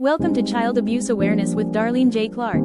Welcome to Child Abuse Awareness with Darlene J. Clark.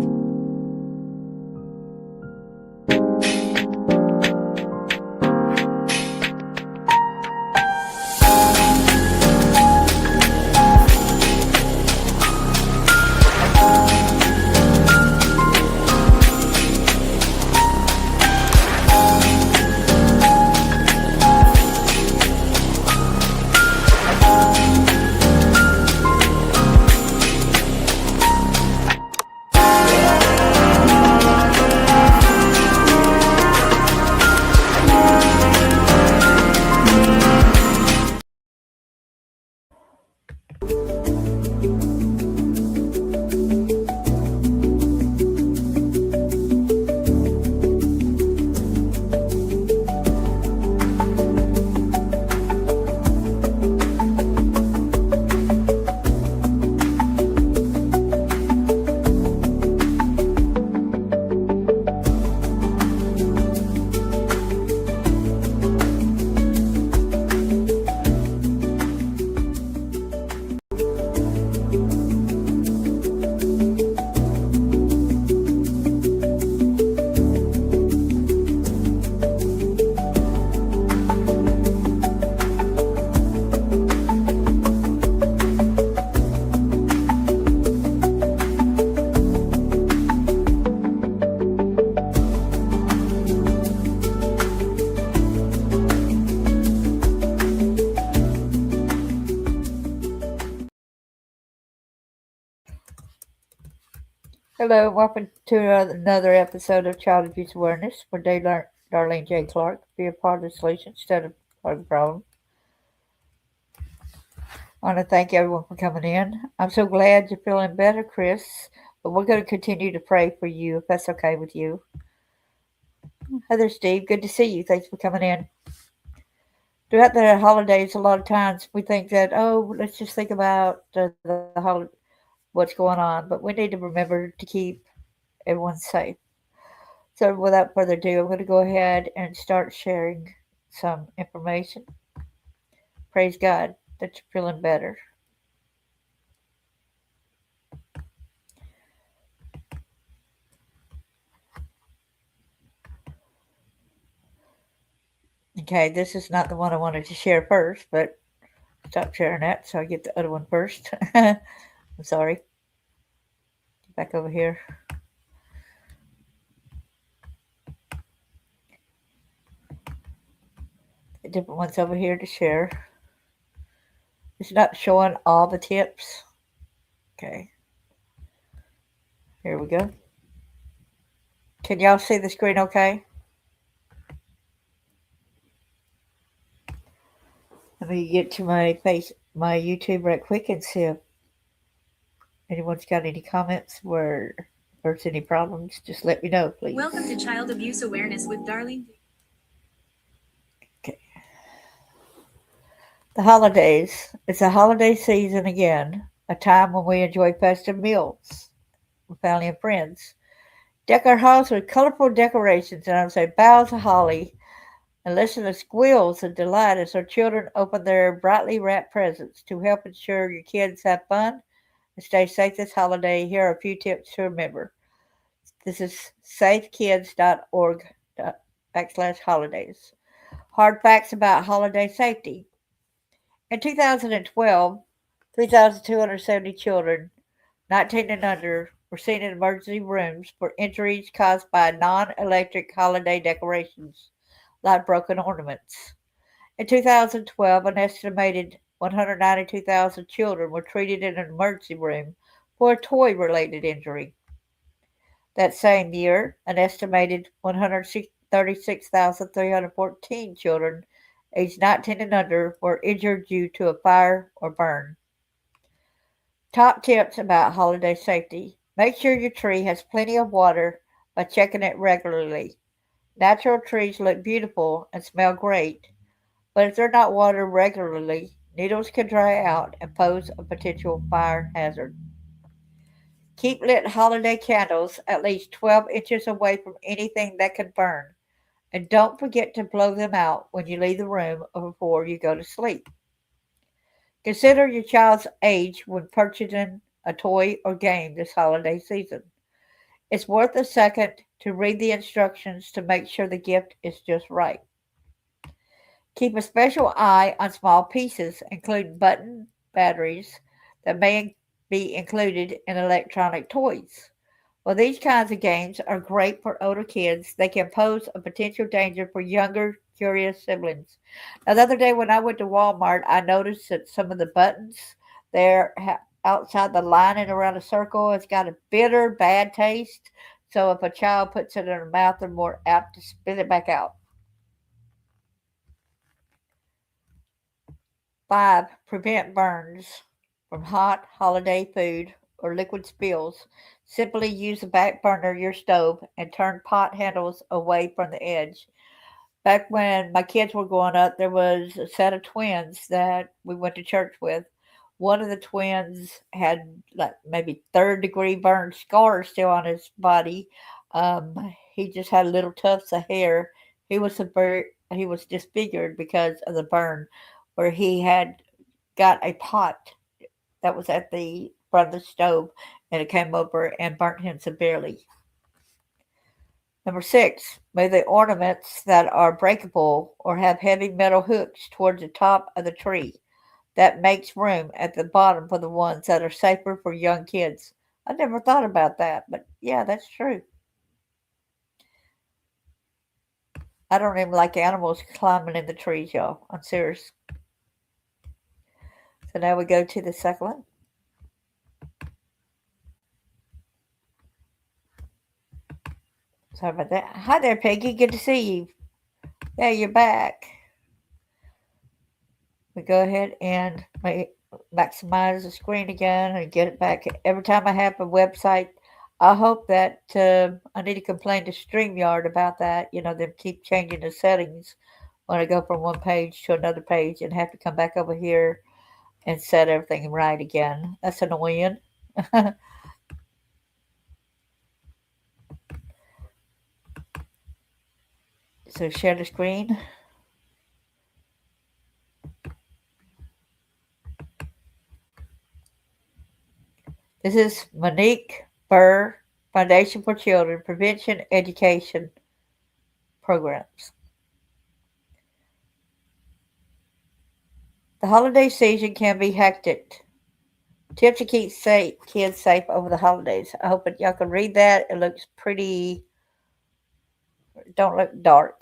Hello, welcome to another episode of Child Abuse Awareness, where Darlene J. Clark be a part of the solution instead of part of the problem. I want to thank everyone for coming in. I'm so glad you're feeling better, Chris, but we're going to continue to pray for you if that's okay with you. Heather, Steve, good to see you. Thanks for coming in. Throughout the holidays, a lot of times we think that, let's just think about what's going on, but we need to remember to keep everyone safe. So, without further ado, I'm going to go ahead and start sharing some information. Praise God that you're feeling better. Okay, this is not the one I wanted to share first, but stop sharing that so I get the other one first. I'm sorry. Back over here. The different ones over here to share. It's not showing all the tips. Okay. Here we go. Can y'all see the screen okay? Let me get to my YouTube right quick and see if anyone's got any comments where there's any problems. Just let me know, please. Welcome to Child Abuse Awareness with Darlene. Okay. The holidays. It's a holiday season again, a time when we enjoy festive meals with family and friends. Deck our house with colorful decorations and I would say boughs of holly and listen to squeals of delight as our children open their brightly wrapped presents. To help ensure your kids have fun and stay safe this holiday, here are a few tips to remember. This is safekids.org/holidays. Hard facts about holiday safety. In 2012, 3,270 children, 19 and under, were seen in emergency rooms for injuries caused by non-electric holiday decorations like broken ornaments. In 2012, an estimated 192,000 children were treated in an emergency room for a toy-related injury. That same year, an estimated 136,314 children aged 19 and under were injured due to a fire or burn. Top tips about holiday safety. Make sure your tree has plenty of water by checking it regularly. Natural trees look beautiful and smell great, but if they're not watered regularly, needles can dry out and pose a potential fire hazard. Keep lit holiday candles at least 12 inches away from anything that could burn, and don't forget to blow them out when you leave the room or before you go to sleep. Consider your child's age when purchasing a toy, or game this holiday season. It's worth a second to read the instructions to make sure the gift is just right. Keep a special eye on small pieces, including button batteries that may be included in electronic toys. While these kinds of games are great for older kids, they can pose a potential danger for younger, curious siblings. Now, the other day when I went to Walmart, I noticed that some of the buttons there outside the lining around a circle has got a bitter, bad taste. So if a child puts it in their mouth, they're more apt to spit it back out. 5. Prevent burns from hot holiday food or liquid spills. Simply use the back burner of your stove and turn pot handles away from the edge. Back when my kids were growing up, there was a set of twins that we went to church with. One of the twins had like maybe third degree burn scars still on his body. He just had little tufts of hair. He was disfigured because of the burn, where he had got a pot that was at the front of the stove, and it came over and burnt him severely. Number 6, move the ornaments that are breakable or have heavy metal hooks towards the top of the tree. That makes room at the bottom for the ones that are safer for young kids. I never thought about that, but yeah, that's true. I don't even like animals climbing in the trees, y'all. I'm serious. So now we go to the second one. Sorry about that. Hi there, Peggy. Good to see you. Yeah, you're back. We go ahead and maximize the screen again and get it back. Every time I have a website, I hope that I need to complain to StreamYard about that. You know, them keep changing the settings when I go from one page to another page and have to come back over here and set everything right again. That's annoying. So share the screen. This is Monique Burr, Foundation for Children Prevention Education Programs. The holiday season can be hectic. Tips to keep kids safe over the holidays. I hope that y'all can read that. It looks pretty, don't look dark.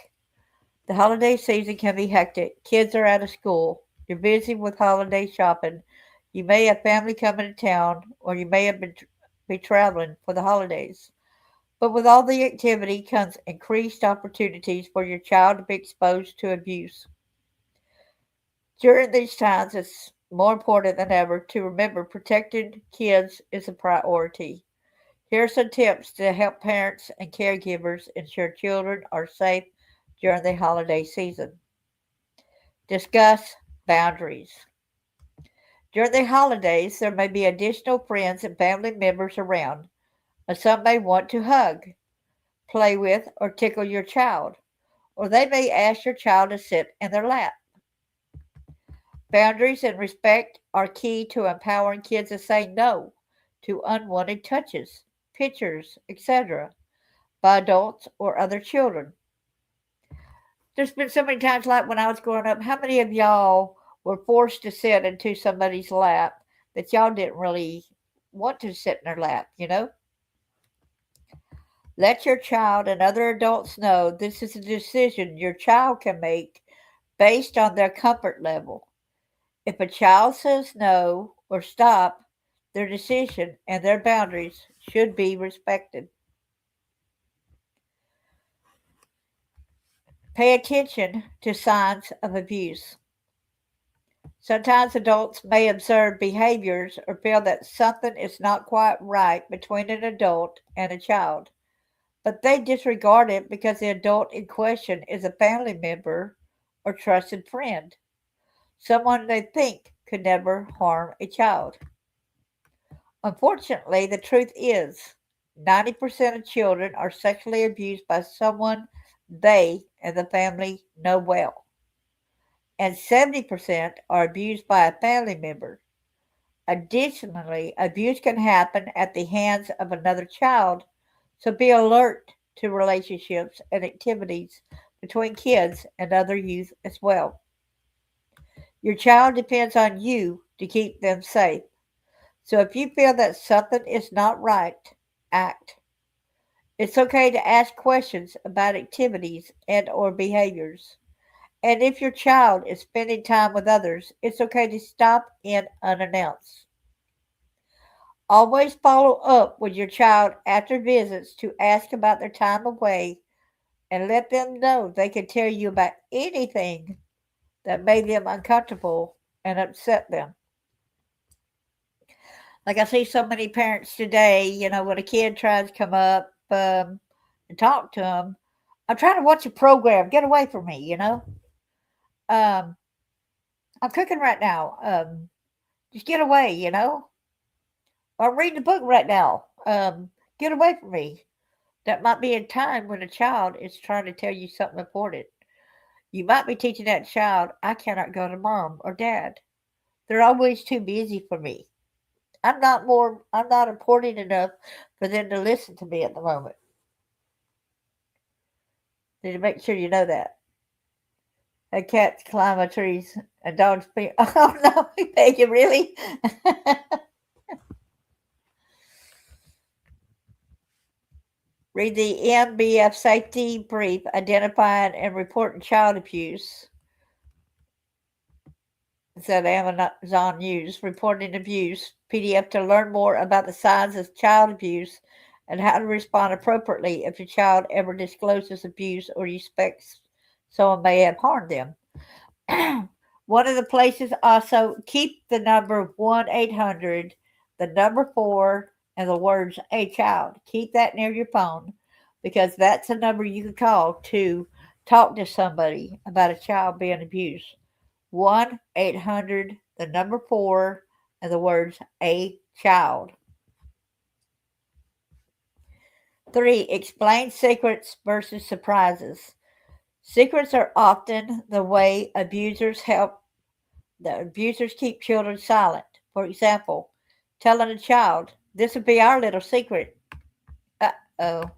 The holiday season can be hectic. Kids are out of school. You're busy with holiday shopping. You may have family coming to town, or you may have be traveling for the holidays. But with all the activity comes increased opportunities for your child to be exposed to abuse. During these times, it's more important than ever to remember protecting kids is a priority. Here are some tips to help parents and caregivers ensure children are safe during the holiday season. Discuss boundaries. During the holidays, there may be additional friends and family members around, and some may want to hug, play with, or tickle your child, or they may ask your child to sit in their lap. Boundaries and respect are key to empowering kids to say no to unwanted touches, pictures, etc. by adults or other children. There's been so many times, like when I was growing up, how many of y'all were forced to sit into somebody's lap that y'all didn't really want to sit in their lap, you know? Let your child and other adults know this is a decision your child can make based on their comfort level. If a child says no or stop, their decision and their boundaries should be respected. Pay attention to signs of abuse. Sometimes adults may observe behaviors or feel that something is not quite right between an adult and a child, but they disregard it because the adult in question is a family member or trusted friend, someone they think could never harm a child. Unfortunately, the truth is 90% of children are sexually abused by someone they and the family know well, and 70% are abused by a family member. Additionally, abuse can happen at the hands of another child, so be alert to relationships and activities between kids and other youth as well. Your child depends on you to keep them safe. So if you feel that something is not right, act. It's okay to ask questions about activities and or behaviors. And if your child is spending time with others, it's okay to stop in unannounced. Always follow up with your child after visits to ask about their time away and let them know they can tell you about anything that made them uncomfortable and upset them. Like I see so many parents today, when a kid tries to come up and talk to them, I'm trying to watch a program. Get away from me. Um, I'm cooking right now. Just get away. I'm reading a book right now. Get away from me. That might be a time when a child is trying to tell you something important. You might be teaching that child, I cannot go to mom or dad. They're always too busy for me. I'm not important enough for them to listen to me at the moment. Need to make sure you know that. And cats climb on trees and dogs be oh no, Megan, really? Read the MBF safety brief identifying and reporting child abuse. It's at Amazon News, reporting abuse, PDF to learn more about the signs of child abuse and how to respond appropriately if your child ever discloses abuse or you suspect someone may have harmed them. One of the places also keep the number 1-800, the number 4, and the words a child. Keep that near your phone because that's a number you can call to talk to somebody about a child being abused. 1-800, the number 4, and the words a child. 3. Explain secrets versus surprises. Secrets are often the way the abusers keep children silent. For example, telling a child, this would be our little secret. Uh-oh.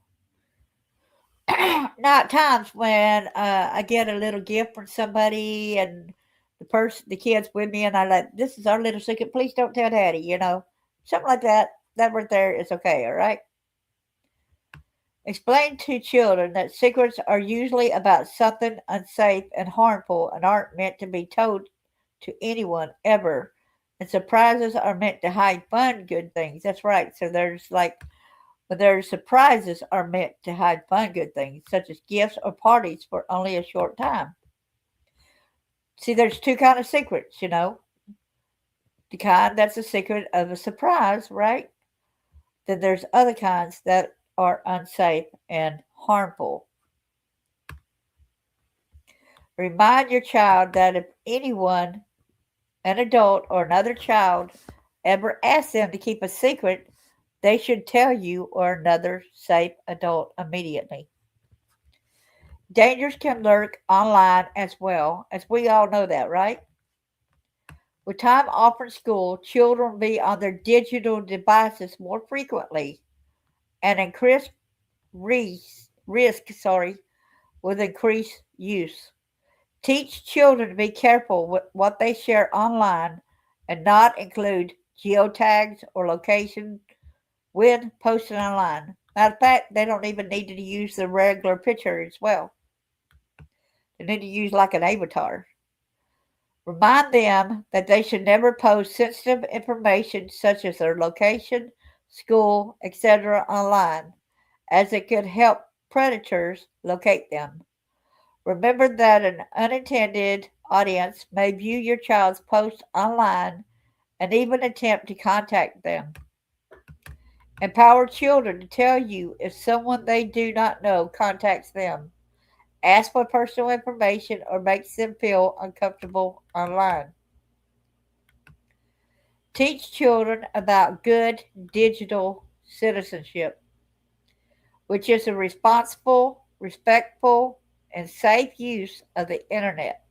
Now at times when I get a little gift from somebody and the kid's with me and I like, this is our little secret, please don't tell daddy. Something like that. That right there is okay, all right? Explain to children that secrets are usually about something unsafe and harmful and aren't meant to be told to anyone ever. And surprises are meant to hide fun, good things. That's right. So their surprises are meant to hide fun, good things, such as gifts or parties for only a short time. See, there's two kind of secrets. The kind that's a secret of a surprise, right? Then there's other kinds that are unsafe and harmful. Remind your child that if anyone, an adult or another child, ever asks them to keep a secret, they should tell you or another safe adult immediately. Dangers can lurk online as well, as we all know that, right? With time off from school, children will be on their digital devices more frequently and increased risk with increased use. Teach children to be careful with what they share online and not include geotags or location when posted online. Matter of fact, they don't even need to use the regular picture as well. They need to use like an avatar. Remind them that they should never post sensitive information such as their location, school, etc. online, as it could help predators locate them. Remember that an unintended audience may view your child's post online and even attempt to contact them. Empower children to tell you if someone they do not know contacts them, asks for personal information, or makes them feel uncomfortable online. Teach children about good digital citizenship, which is a responsible, respectful, and safe use of the internet.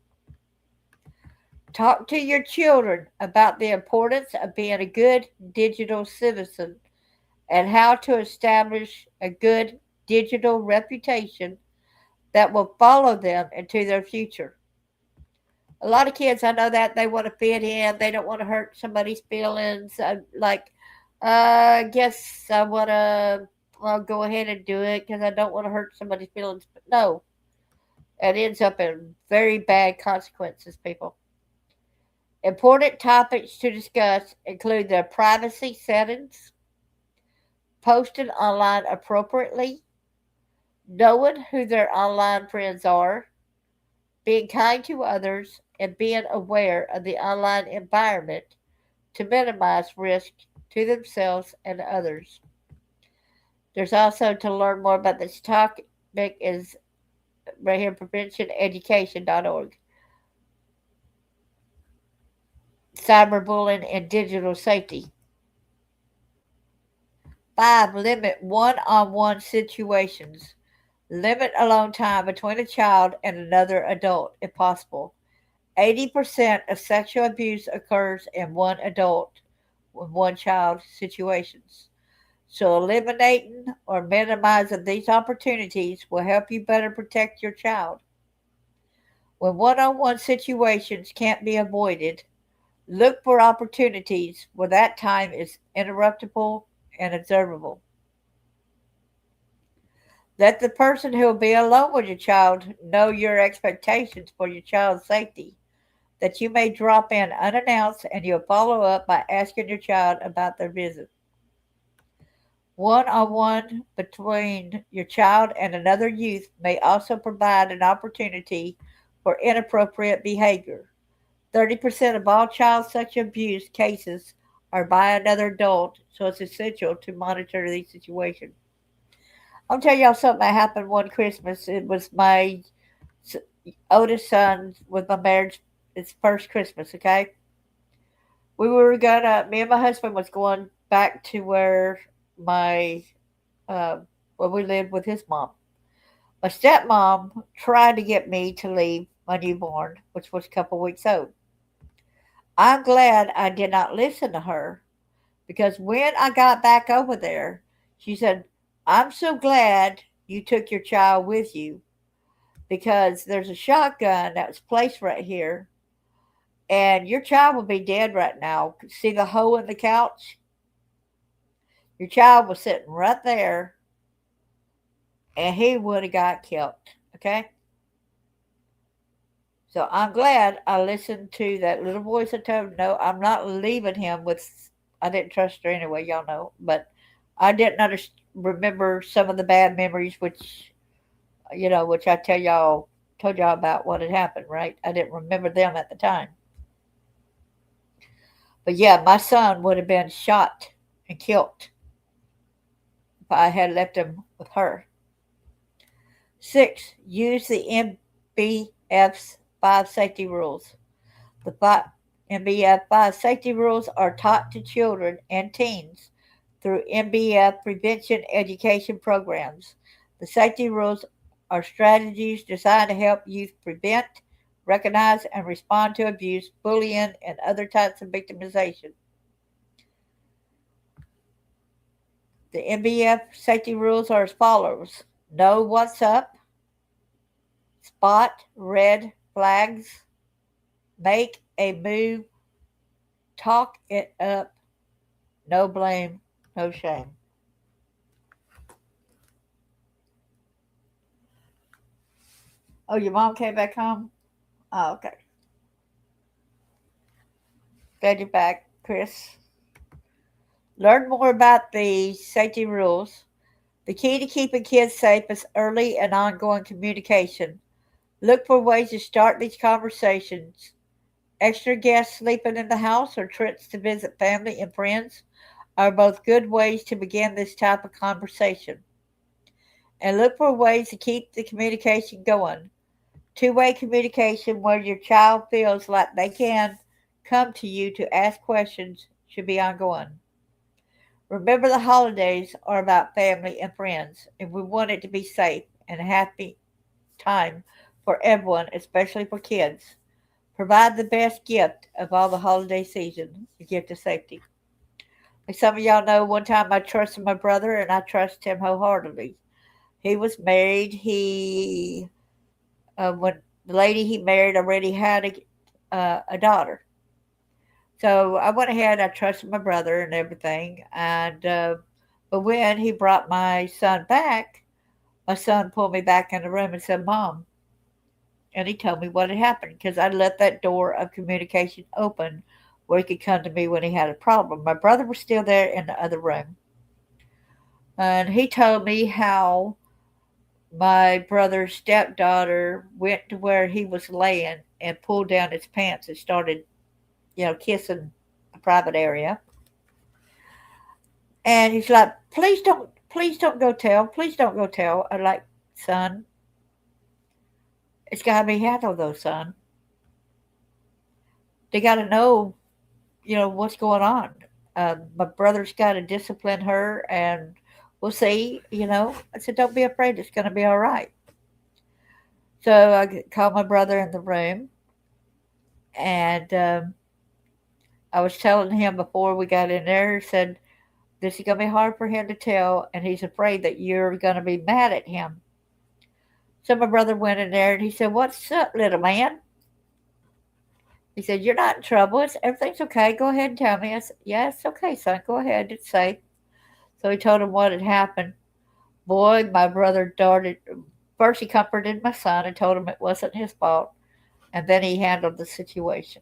Talk to your children about the importance of being a good digital citizen and how to establish a good digital reputation that will follow them into their future. A lot of kids, I know that they want to fit in, they don't want to hurt somebody's feelings. I guess I want to, well, go ahead and do it because I don't want to hurt somebody's feelings. But no, it ends up in very bad consequences, people. Important topics to discuss include their privacy settings, posting online appropriately, knowing who their online friends are, being kind to others, and being aware of the online environment to minimize risk to themselves and others. There's also to learn more about this topic is right here preventioneducation.org. Cyberbullying and digital safety. 5. Limit one-on-one situations. Limit alone time between a child and another adult if possible. 80% of sexual abuse occurs in one adult with one child situations. So eliminating or minimizing these opportunities will help you better protect your child. When one-on-one situations can't be avoided, look for opportunities where that time is interruptible and observable. Let the person who will be alone with your child know your expectations for your child's safety, that you may drop in unannounced and you'll follow up by asking your child about their visit. One on one between your child and another youth may also provide an opportunity for inappropriate behavior. 30% of all child sexual abuse cases are by another adult, so it's essential to monitor these situations. I'll tell y'all something that happened one Christmas. It was my oldest son with my marriage. It's first Christmas, okay? Me and my husband was going back to my, uh, where we lived with his mom. My stepmom tried to get me to leave my newborn, which was a couple weeks old. I'm glad I did not listen to her because when I got back over there, she said, I'm so glad you took your child with you because there's a shotgun that was placed right here and your child would be dead right now. See the hole in the couch? Your child was sitting right there and he would have got killed. Okay? So I'm glad I listened to that little voice that told me, no, I'm not leaving him with. I didn't trust her anyway, y'all know. But I didn't remember some of the bad memories, which told y'all about what had happened, right? I didn't remember them at the time. But yeah, my son would have been shot and killed if I had left him with her. 6. Use the MBF's 5 safety rules. The MBF 5 safety rules are taught to children and teens through MBF prevention education programs. The safety rules are strategies designed to help youth prevent, recognize, and respond to abuse, bullying, and other types of victimization. The MBF safety rules are as follows: know what's up, spot red flags, make a move, talk it up, no blame, no shame. Oh, your mom came back home? Oh, okay. Glad you're back, Chris. Learn more about the safety rules. The key to keeping kids safe is early and ongoing communication. Look for ways to start these conversations. Extra guests sleeping in the house or trips to visit family and friends are both good ways to begin this type of conversation. And look for ways to keep the communication going. Two-way communication where your child feels like they can come to you to ask questions should be ongoing. Remember, the holidays are about family and friends, and we want it to be safe and a happy time for everyone, especially for kids. Provide the best gift of all the holiday season, the gift of safety. Like some of y'all know, one time I trusted my brother and I trust him wholeheartedly. He was married. When the lady he married already had a daughter. So I went ahead. I trusted my brother and everything. But when he brought my son back, my son pulled me back in the room and said, "Mom," and he told me what had happened because I left that door of communication open where he could come to me when he had a problem. My brother was still there in the other room, and he told me how my brother's stepdaughter went to where he was laying and pulled down his pants and started, kissing a private area. And he's like, please don't go tell, please don't go tell. I'm like, son, it's got to be handled though, son. They got to know, what's going on. My brother's got to discipline her, and we'll see. I said, don't be afraid. It's going to be all right. So I called my brother in the room, and I was telling him before we got in there, said, this is going to be hard for him to tell, and he's afraid that you're going to be mad at him. So my brother went in there and he said, what's up, little man? He said, you're not in trouble. Everything's okay. Go ahead and tell me. I said, yeah, it's okay, son. Go ahead. It's safe. So he told him what had happened. Boy, my brother darted. First, he comforted my son and told him it wasn't his fault. And then he handled the situation.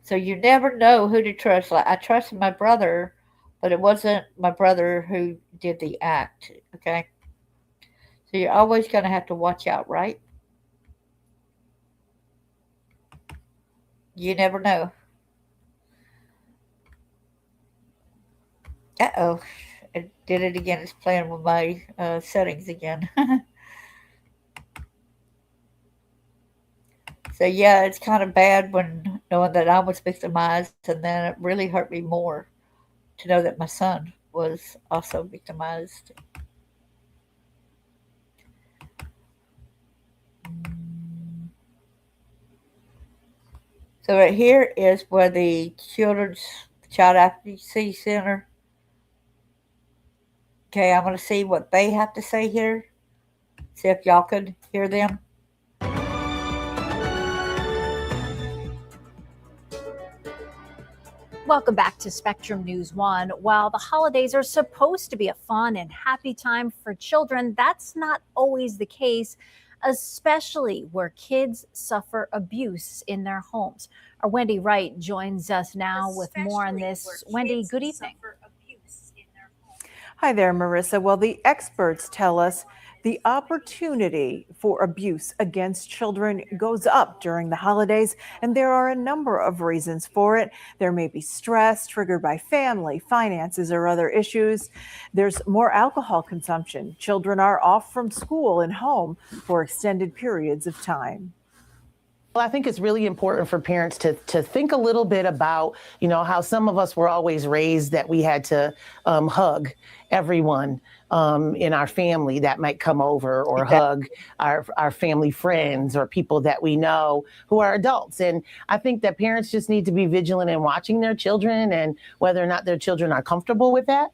So you never know who to trust. Like I trusted my brother, but it wasn't my brother who did the act. Okay. So you're always going to have to watch out, right? You never know. Uh-oh. It did it again. It's playing with my settings again. So yeah, it's kind of bad when knowing that I was victimized, and then it really hurt me more to know that my son was also victimized. So right here is where the Children's Child Advocacy Center. Okay, I'm going to see what they have to say here. See if y'all could hear them. Welcome back to Spectrum News 1. While the holidays are supposed to be a fun and happy time for children, that's not always the case, especially where kids suffer abuse in their homes. Our Wendy Wright joins us now with more on this. Wendy, good evening. Hi there, Marissa. Well, the experts tell us the opportunity for abuse against children goes up during the holidays, and there are a number of reasons for it. There may be stress triggered by family, finances, or other issues. There's more alcohol consumption. Children are off from school and home for extended periods of time. Well, I think it's really important for parents to think a little bit about, how some of us were always raised that we had to hug everyone in our family that might come over, or hug our family friends or people that we know who are adults. And I think that parents just need to be vigilant in watching their children and whether or not their children are comfortable with that.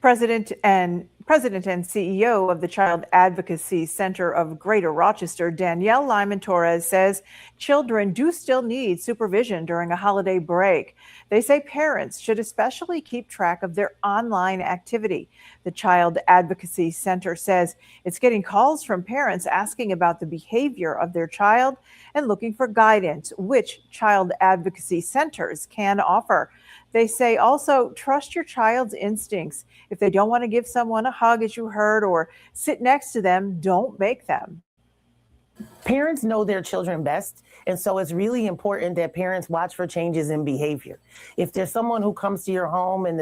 President and CEO of the Child Advocacy Center of Greater Rochester, Danielle Lyman Torres, says children do still need supervision during a holiday break. They say parents should especially keep track of their online activity. The Child Advocacy Center says it's getting calls from parents asking about the behavior of their child and looking for guidance, which child advocacy centers can offer. They say also trust your child's instincts. If they don't want to give someone a hug, as you heard, or sit next to them, don't make them. Parents know their children best, and so it's really important that parents watch for changes in behavior. If there's someone who comes to your home and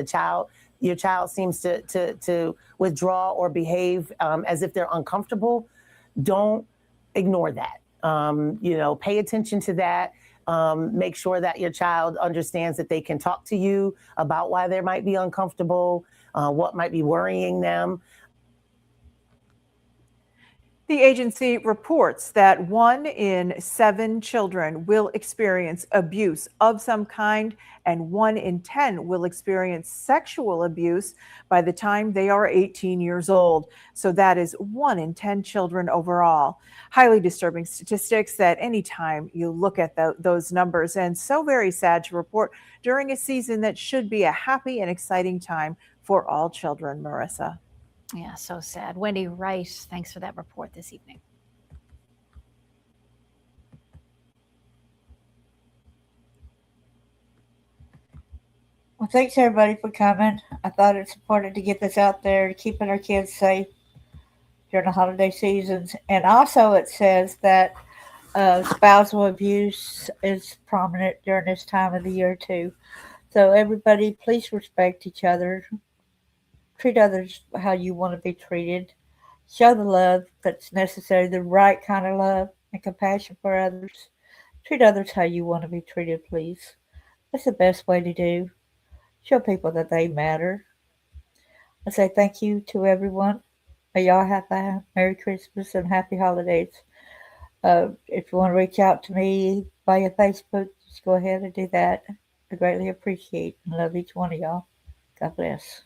your child seems to withdraw or behave as if they're uncomfortable, don't ignore that. Pay attention to that. Make sure that your child understands that they can talk to you about why they might be uncomfortable, what might be worrying them. The agency reports that 1 in 7 children will experience abuse of some kind, and 1 in 10 will experience sexual abuse by the time they are 18 years old. So that is 1 in 10 children overall. Highly disturbing statistics that anytime you look at those numbers, and so very sad to report during a season that should be a happy and exciting time for all children, Marissa. Yeah, so sad. Wendy Wright, thanks for that report this evening. Well, thanks everybody for coming. I thought it's important to get this out there, keeping our kids safe during the holiday seasons. And also, it says that spousal abuse is prominent during this time of the year too. So everybody, please respect each other. Treat others how you want to be treated. Show the love that's necessary, the right kind of love and compassion for others. Treat others how you want to be treated, please. That's the best way to do. Show people that they matter. I say thank you to everyone. May y'all have a Merry Christmas and Happy Holidays. If you want to reach out to me via Facebook, just go ahead and do that. I greatly appreciate and love each one of y'all. God bless.